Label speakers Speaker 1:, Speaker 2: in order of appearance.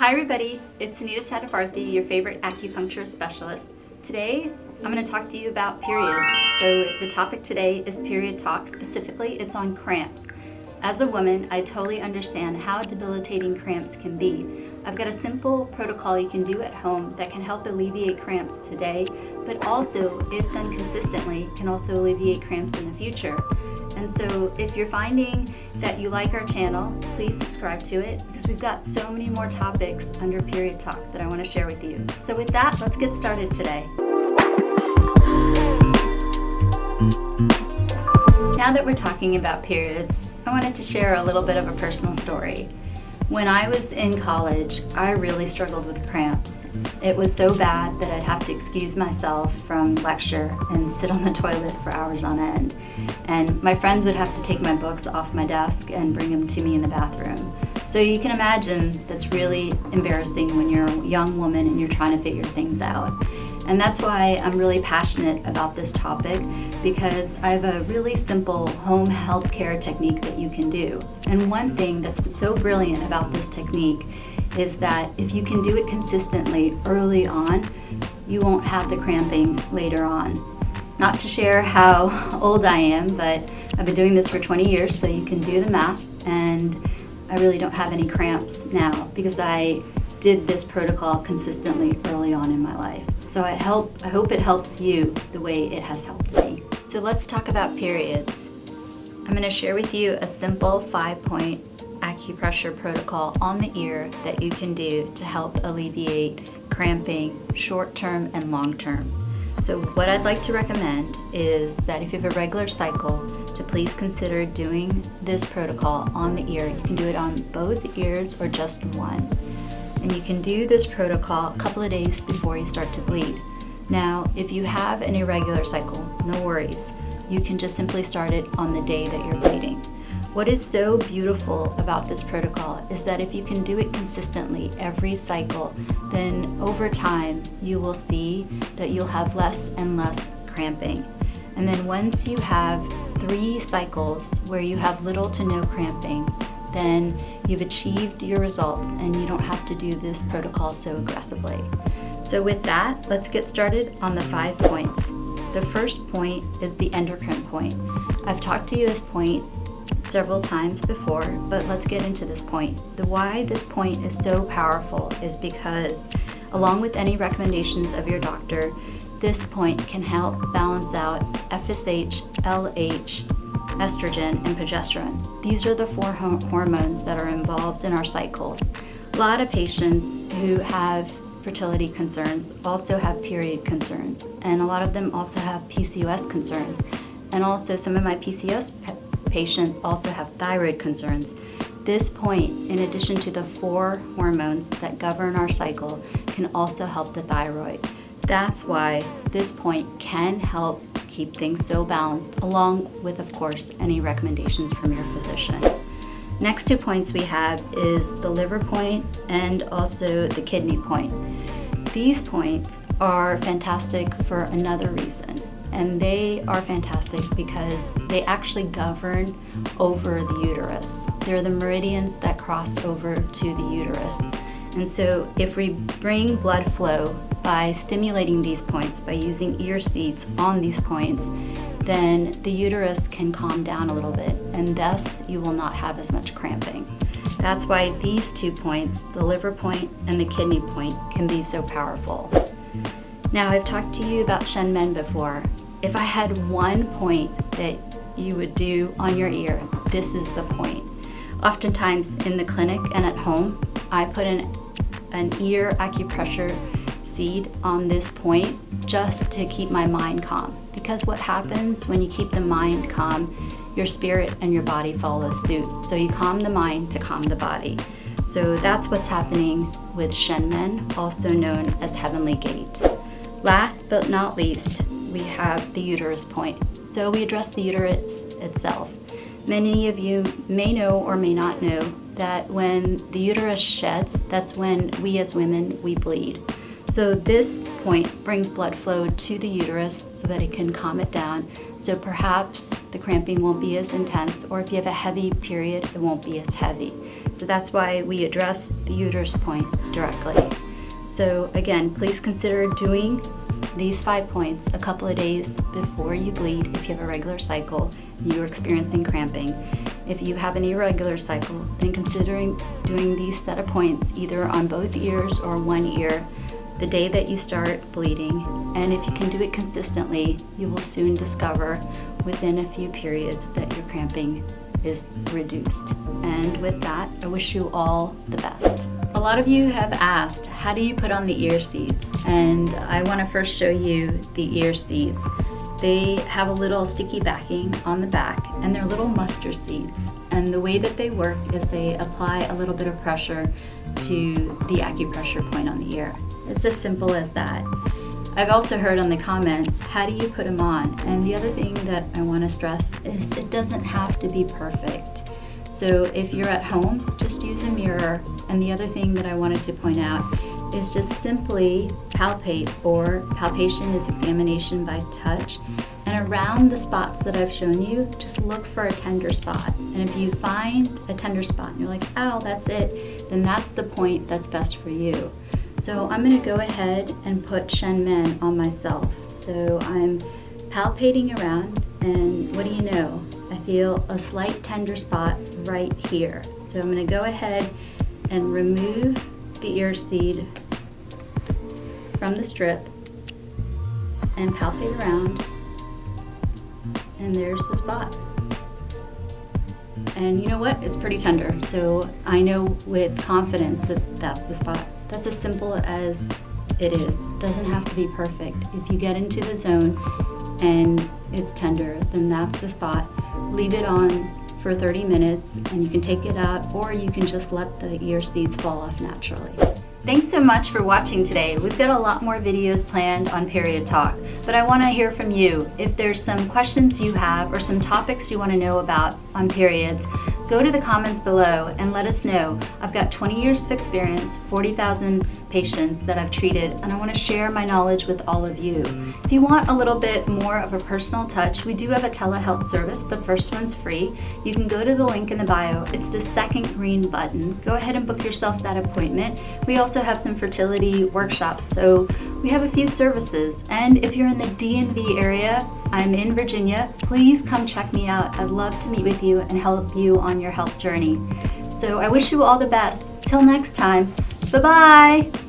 Speaker 1: Hi everybody, it's Anita Tataparthy, your favorite acupuncture specialist. Today, I'm going to talk to you about periods. So the topic today is period talk. Specifically, it's on cramps. As a woman, I totally understand how debilitating cramps can be. I've got a simple protocol you can do at home that can help alleviate cramps today, but also, if done consistently, can also alleviate cramps in the future. And so if you're finding that you like our channel, please subscribe to it because we've got so many more topics under Period Talk that I want to share with you. So with that, let's get started today. Now that we're talking about periods, I wanted to share a little bit of a personal story. When I was in college, I really struggled with cramps. It was so bad that I'd have to excuse myself from lecture and sit on the toilet for hours on end. And my friends would have to take my books off my desk and bring them to me in the bathroom. So you can imagine that's really embarrassing when you're a young woman and you're trying to figure things out. And that's why I'm really passionate about this topic, because I have a really simple home health care technique that you can do. And one thing that's so brilliant about this technique is that if you can do it consistently early on, you won't have the cramping later on. Not to share how old I am, but I've been doing this for 20 years, so you can do the math, and I really don't have any cramps now because I did this protocol consistently early on in my life. So I hope it helps you the way it has helped me. So let's talk about periods. I'm going to share with you a simple 5-point acupressure protocol on the ear that you can do to help alleviate cramping short-term and long-term. So what I'd like to recommend is that if you have a regular cycle, to please consider doing this protocol on the ear. You can do it on both ears or just one. And you can do this protocol a couple of days before you start to bleed. Now, if you have an irregular cycle, no worries. You can just simply start it on the day that you're bleeding. What is so beautiful about this protocol is that if you can do it consistently every cycle, then over time you will see that you'll have less and less cramping. And then once you have 3 cycles where you have little to no cramping, then you've achieved your results and you don't have to do this protocol so aggressively. So with that, let's get started on the 5 points. The first point is the endocrine point. I've talked to you this point several times before, but let's get into this point. The why this point is so powerful is because, along with any recommendations of your doctor, this point can help balance out FSH, LH, estrogen, and progesterone. These are the 4 hormones that are involved in our cycles. A lot of patients who have fertility concerns also have period concerns, and a lot of them also have PCOS concerns. And also some of my PCOS patients also have thyroid concerns. This point, in addition to the 4 hormones that govern our cycle, can also help the thyroid. That's why this point can help keep things so balanced, along with, of course, any recommendations from your physician. Next 2 points we have is the liver point and also the kidney point. These points are fantastic for another reason, and they are fantastic because they actually govern over the uterus. They're the meridians that cross over to the uterus. And so if we bring blood flow by stimulating these points, by using ear seeds on these points, then the uterus can calm down a little bit, and thus you will not have as much cramping. That's why these 2 points, the liver point and the kidney point, can be so powerful. Now, I've talked to you about Shen Men before. If I had one point that you would do on your ear, this is the point. Oftentimes in the clinic and at home, I put an ear acupressure seed on this point just to keep my mind calm. Because what happens when you keep the mind calm, your spirit and your body follow suit. So you calm the mind to calm the body. So that's what's happening with Shen Men, also known as Heavenly Gate. Last but not least, we have the uterus point. So we address the uterus itself. Many of you may know or may not know that when the uterus sheds, that's when we as women, we bleed. So this point brings blood flow to the uterus so that it can calm it down, So perhaps the cramping won't be as intense, or if you have a heavy period, it won't be as heavy. So that's why we address the uterus point directly. So again, please consider doing these 5 points a couple of days before you bleed if you have a regular cycle and you're experiencing cramping. If you have an irregular cycle, then considering doing these set of points either on both ears or one ear the day that you start bleeding. And if you can do it consistently, you will soon discover within a few periods that your cramping is reduced. And with that, I wish you all the best. A lot of you have asked, how do you put on the ear seeds? And I want to first show you the ear seeds. They have a little sticky backing on the back, and they're little mustard seeds. And the way that they work is they apply a little bit of pressure to the acupressure point on the ear. It's as simple as that. I've also heard on the comments, how do you put them on? And the other thing that I want to stress is it doesn't have to be perfect. So if you're at home, just use a mirror. And the other thing that I wanted to point out is just simply palpate, or palpation is examination by touch. And around the spots that I've shown you, just look for a tender spot. And if you find a tender spot and you're like, ow, that's it, then that's the point that's best for you. So I'm going to go ahead and put Shen Men on myself. So I'm palpating around, and what do you know? I feel a slight tender spot right here. So I'm going to go ahead and remove the ear seed from the strip and palpate around, and there's the spot. And you know what? It's pretty tender. So I know with confidence that that's the spot. That's as simple as it is. It doesn't have to be perfect. If you get into the zone and it's tender, then that's the spot. Leave it on for 30 minutes and you can take it out, or you can just let the ear seeds fall off naturally. Thanks so much for watching today. We've got a lot more videos planned on Period Talk, but I want to hear from you. If there's some questions you have or some topics you want to know about on periods, go to the comments below and let us know. I've got 20 years of experience, 40,000 patients that I've treated, and I want to share my knowledge with all of you. If you want a little bit more of a personal touch, we do have a telehealth service. The first one's free. You can go to the link in the bio. It's the second green button. Go ahead and book yourself that appointment. We also have some fertility workshops, so we have a few services. And if you're in the DMV area, I'm in Virginia, please come check me out. I'd love to meet with you and help you on your health journey. So I wish you all the best. Till next time, bye-bye.